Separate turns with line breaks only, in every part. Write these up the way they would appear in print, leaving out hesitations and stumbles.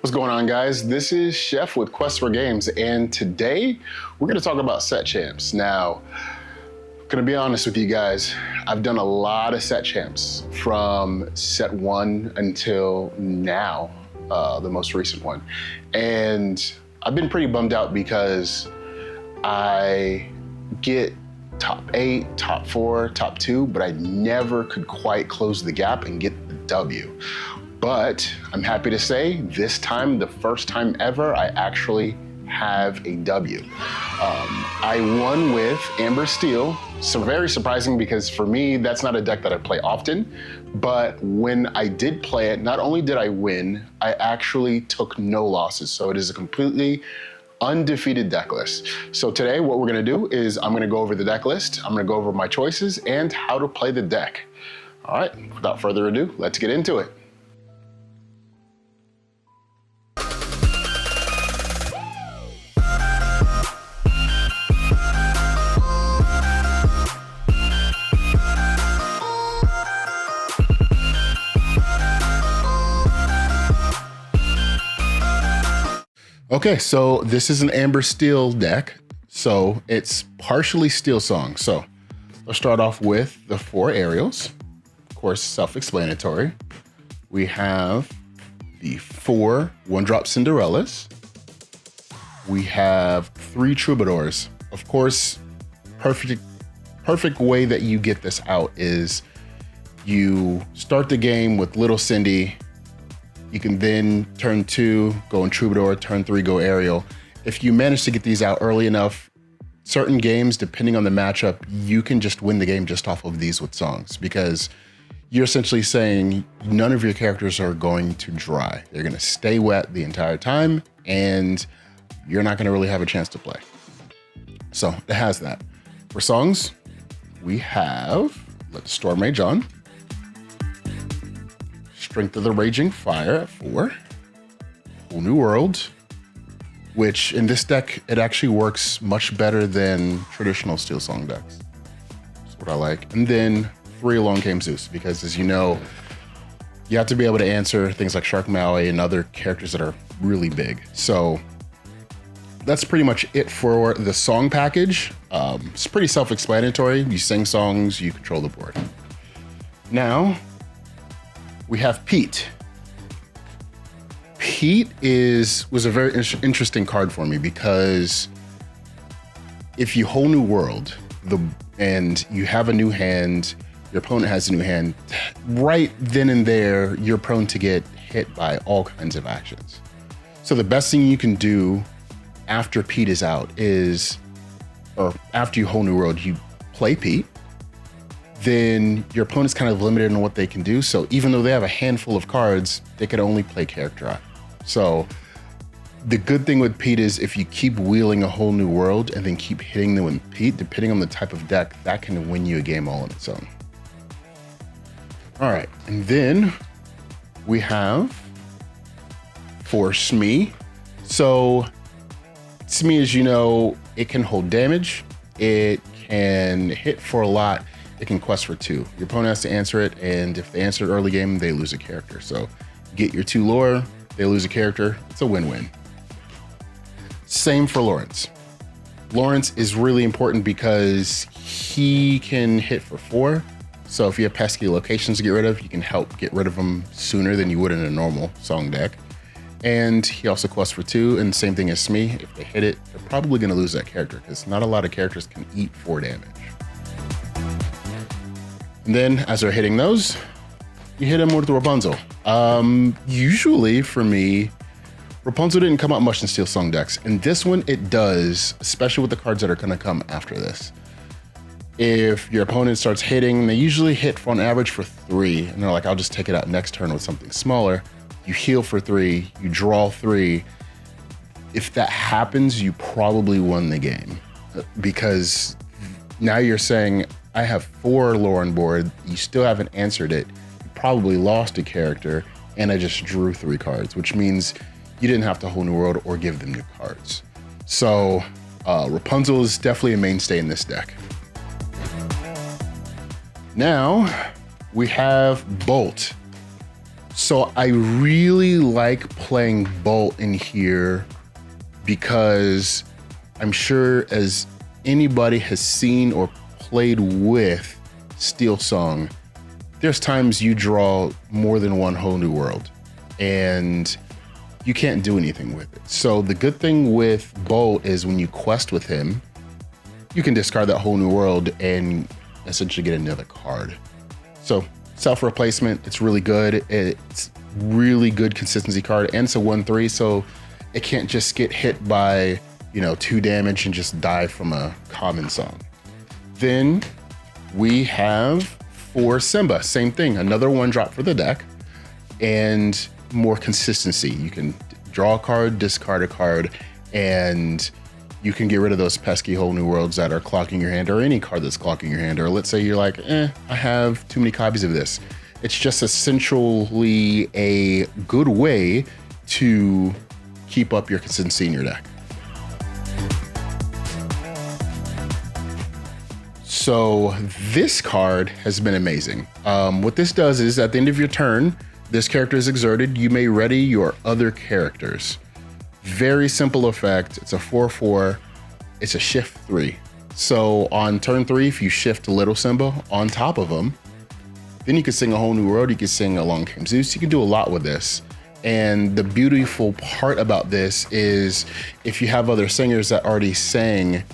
What's going on, guys? This is Chef with Quest for Games, and today we're going to talk about set champs. Now, I'm going to be honest with you guys, I've done a lot of set champs from set 1 until now, the most recent one. And I've been pretty bummed out because I get top 8, top 4, top 2, but I never could quite close the gap and get the W. But I'm happy to say this time, the first time ever, I actually have a W. I won with Amber Steel. So very surprising because for me, that's not a deck that I play often. But when I did play it, not only did I win, I actually took no losses. So it is a completely undefeated deck list. So today what we're gonna do is I'm gonna go over the deck list, I'm gonna go over my choices and how to play the deck. All right, without further ado, let's get into it. Okay, so this is an Amber Steel deck. So it's partially Steel Song. So let's start off with the 4 aerials. Of course, self-explanatory. We have the 4 1-drop Cinderellas. We have 3 Troubadours. Of course, perfect way that you get this out is you start the game with Little Cindy. You can then turn 2, go in Troubadour, turn 3, go Aerial. If you manage to get these out early enough, certain games, depending on the matchup, you can just win the game just off of these with songs because you're essentially saying none of your characters are going to dry. They're gonna stay wet the entire time and you're not gonna really have a chance to play. So it has that. For songs, we have Let the Storm Rage On, Strength of the Raging Fire at 4, Whole New World, which in this deck, it actually works much better than traditional Steel Song decks. That's what I like. And then 3 Along Came Zeus, because as you know, you have to be able to answer things like Shark Maui and other characters that are really big. So that's pretty much it for the song package. It's pretty self-explanatory. You sing songs, you control the board. Now, we have Pete. Pete was a very interesting card for me because if you Whole New World and you have a new hand, your opponent has a new hand, right then and there, you're prone to get hit by all kinds of actions. So the best thing you can do after Pete is out is, or after you Whole New World, you play Pete. Then your opponent's kind of limited on what they can do. So even though they have a handful of cards, they can only play character out. So the good thing with Pete is if you keep wheeling a Whole New World and then keep hitting them with Pete, depending on the type of deck, that can win you a game all on its own. All right, and then we have for Smee. So Smee, as you know, it can hold damage, it can hit for a lot, it can quest for 2. Your opponent has to answer it, and if they answer it early game, they lose a character. So you get your 2 lore, they lose a character, it's a win-win. Same for Lawrence. Lawrence is really important because he can hit for 4. So if you have pesky locations to get rid of, you can help get rid of them sooner than you would in a normal song deck. And he also quests for 2, and same thing as Smee. If they hit it, they're probably gonna lose that character because not a lot of characters can eat 4 damage. And then as they're hitting those, you hit him with Rapunzel. Usually for me, Rapunzel didn't come out much in Steel Song decks. And this one, it does, especially with the cards that are gonna come after this. If your opponent starts hitting, they usually hit for on average for 3. And they're like, I'll just take it out next turn with something smaller. You heal for 3, you draw 3. If that happens, you probably won the game because now you're saying, I have 4 lore on board, you still haven't answered it, you probably lost a character, and I just drew 3 cards, which means you didn't have to Whole New World or give them new cards. So Rapunzel is definitely a mainstay in this deck. Now we have Bolt. So I really like playing Bolt in here because I'm sure as anybody has seen or played with Steel Song, there's times you draw more than one whole new world and you can't do anything with it. So the good thing with Bolt is when you quest with him, you can discard that whole new world and essentially get another card. So self-replacement, it's really good. It's really good consistency card, and it's a 1/3, so it can't just get hit by, 2 damage and just die from a common song. Then we have for Simba, same thing, another 1-drop for the deck and more consistency. You can draw a card, discard a card, and you can get rid of those pesky whole new worlds that are clogging your hand, or any card that's clogging your hand. Or let's say you're like, I have too many copies of this. It's just essentially a good way to keep up your consistency in your deck. So this card has been amazing. What this does is at the end of your turn, this character is exerted, you may ready your other characters. Very simple effect. It's a 4/4. It's a shift 3. So on turn 3, if you shift Little Simba on top of him, then you can sing a whole new world. You can sing Along Came Zeus. You can do a lot with this. And the beautiful part about this is if you have other singers that already sang,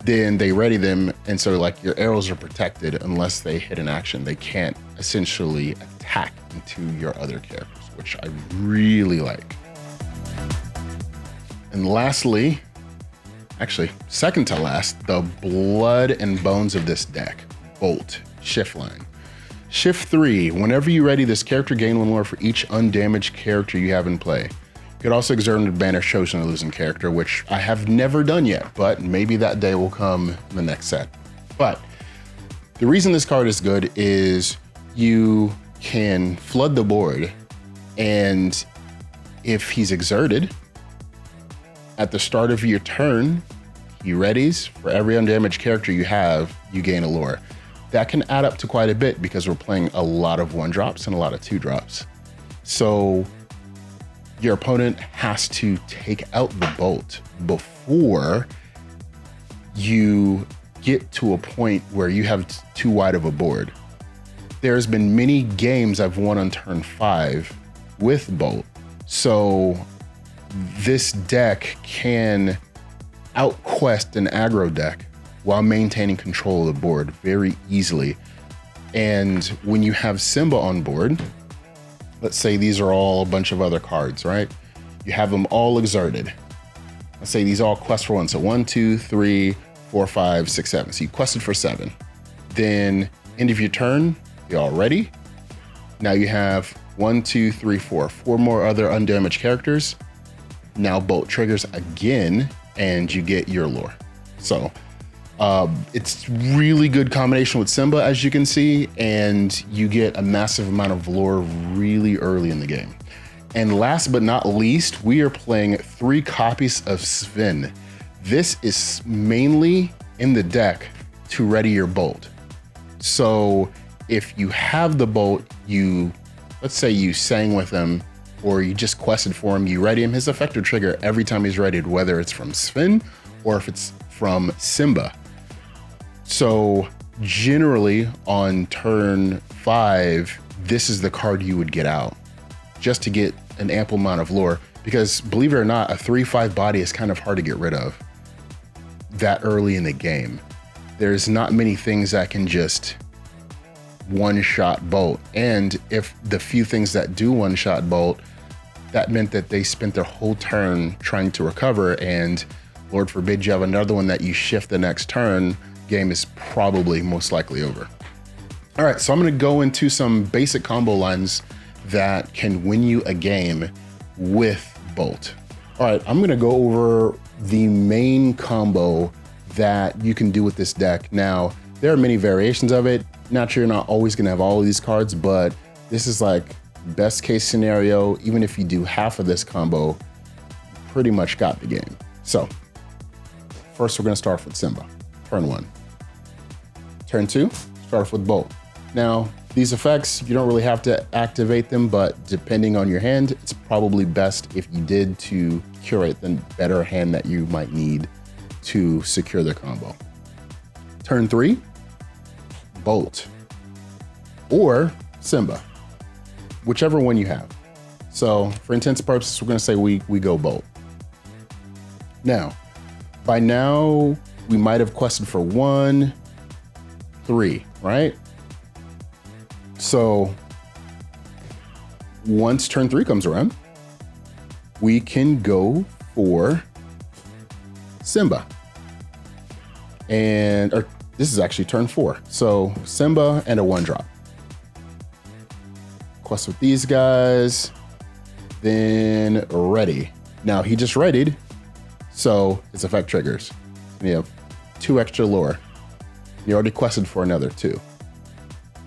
then they ready them. And so like your arrows are protected unless they hit an action. They can't essentially attack into your other characters, which I really like. And lastly, actually second to last, the blood and bones of this deck, Bolt, shift line. Shift 3, whenever you ready this character, gain 1 lore for each undamaged character you have in play. You could also exert an advantage chosen a losing character, which I have never done yet, but maybe that day will come in the next set. But the reason this card is good is you can flood the board, and if he's exerted, at the start of your turn, he readies. For every undamaged character you have, you gain a lore. That can add up to quite a bit because we're playing a lot of 1-drops and a lot of 2-drops. So your opponent has to take out the Bolt before you get to a point where you have too wide of a board. There's been many games I've won on turn 5 with Bolt. So this deck can outquest an aggro deck while maintaining control of the board very easily. And when you have Simba on board, let's say these are all a bunch of other cards, right? You have them all exerted. Let's say these all quest for 1. So 1, 2, 3, 4, 5, 6, 7. So you quested for 7. Then end of your turn, you're all ready. Now you have 1, 2, 3, 4 more other undamaged characters. Now Bolt triggers again and you get your lore. So it's really good combination with Simba, as you can see, and you get a massive amount of lore really early in the game. And last but not least, we are playing 3 copies of Sven. This is mainly in the deck to ready your Bolt. So if you have the Bolt, let's say you sang with him or you just quested for him, you ready him, his effect will trigger every time he's readied, whether it's from Sven or if it's from Simba. So generally on turn 5, this is the card you would get out just to get an ample amount of lore, because believe it or not, a 3/5 body is kind of hard to get rid of that early in the game. There's not many things that can just one-shot Bolt. And if the few things that do one-shot Bolt, that meant that they spent their whole turn trying to recover, and Lord forbid you have another one that you shift the next turn, game is probably most likely over. All right, so I'm gonna go into some basic combo lines that can win you a game with Bolt. All right, I'm gonna go over the main combo that you can do with this deck. Now, there are many variations of it. Naturally, you're not always gonna have all of these cards, but this is like best case scenario. Even if you do half of this combo, you pretty much got the game. So first we're gonna start with Simba, turn 1. Turn 2, start off with Bolt. Now, These effects, you don't really have to activate them, but depending on your hand, it's probably best if you did to curate the better hand that you might need to secure the combo. Turn 3, Bolt or Simba, whichever one you have. So for intents and purposes, we're gonna say we go Bolt. Now, by now, we might have quested for 1, 3, right? So once turn 3 comes around, we can go for Simba. Or this is actually turn 4. So Simba and a 1-drop. Quest with these guys, then ready. Now he just readied, so his effect triggers. And you have 2 extra lore. You already quested for another 2.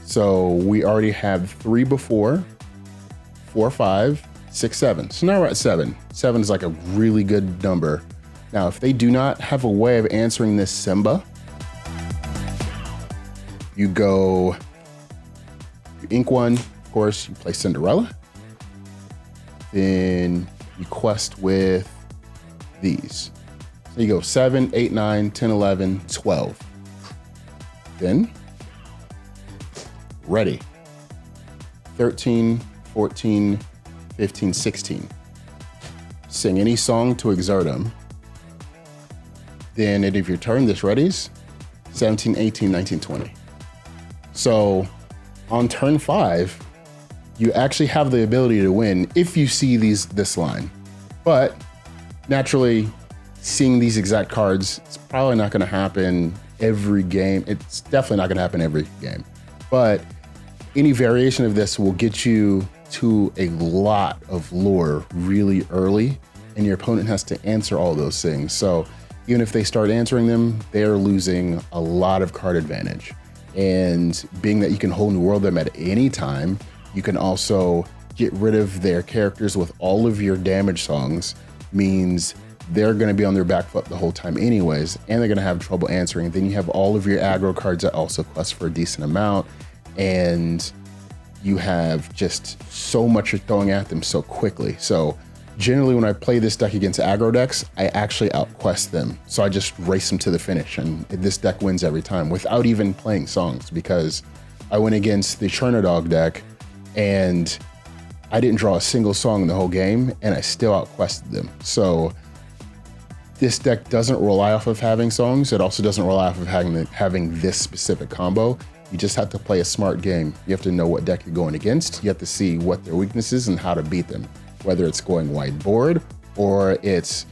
So we already have 3 before, 4, 5, 6, 7. So now we're at 7. 7 is like a really good number. Now, if they do not have a way of answering this Simba, you go, you ink 1, of course, you play Cinderella. Then you quest with these. So you go 7, 8, 9, 10, 11, 12. Then ready. 13, 14, 15, 16. Sing any song to exert them. Then if your turn, this readies. 17, 18, 19, 20. So on turn 5, you actually have the ability to win if you see this line. But naturally, seeing these exact cards, it's probably not gonna happen every game. It's definitely not gonna happen every game. But any variation of this will get you to a lot of lore really early, and your opponent has to answer all those things. So even if they start answering them, they're losing a lot of card advantage. And being that you can whole new world them at any time, you can also get rid of their characters with all of your damage songs, means they're gonna be on their back foot the whole time anyways, and they're gonna have trouble answering. Then you have all of your aggro cards that also quest for a decent amount, and you have just so much you're throwing at them so quickly. So generally when I play this deck against aggro decks, I actually outquest them. So I just race them to the finish, and this deck wins every time without even playing songs, because I went against the Chernodog deck and I didn't draw a single song in the whole game, and I still outquested them. So this deck doesn't rely off of having songs. It also doesn't rely off of having this specific combo. You just have to play a smart game. You have to know what deck you're going against. You have to see what their weaknesses and how to beat them, whether it's going wide board or it's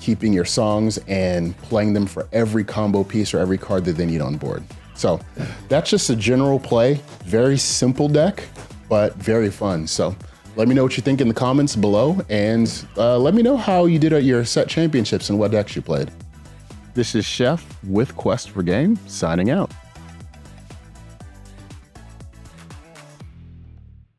keeping your songs and playing them for every combo piece or every card that they need on board. So that's just a general play. Very simple deck, but very fun. So let me know what you think in the comments below, and let me know how you did at your set championships and what decks you played. This is Chef with Quest for Game, signing out.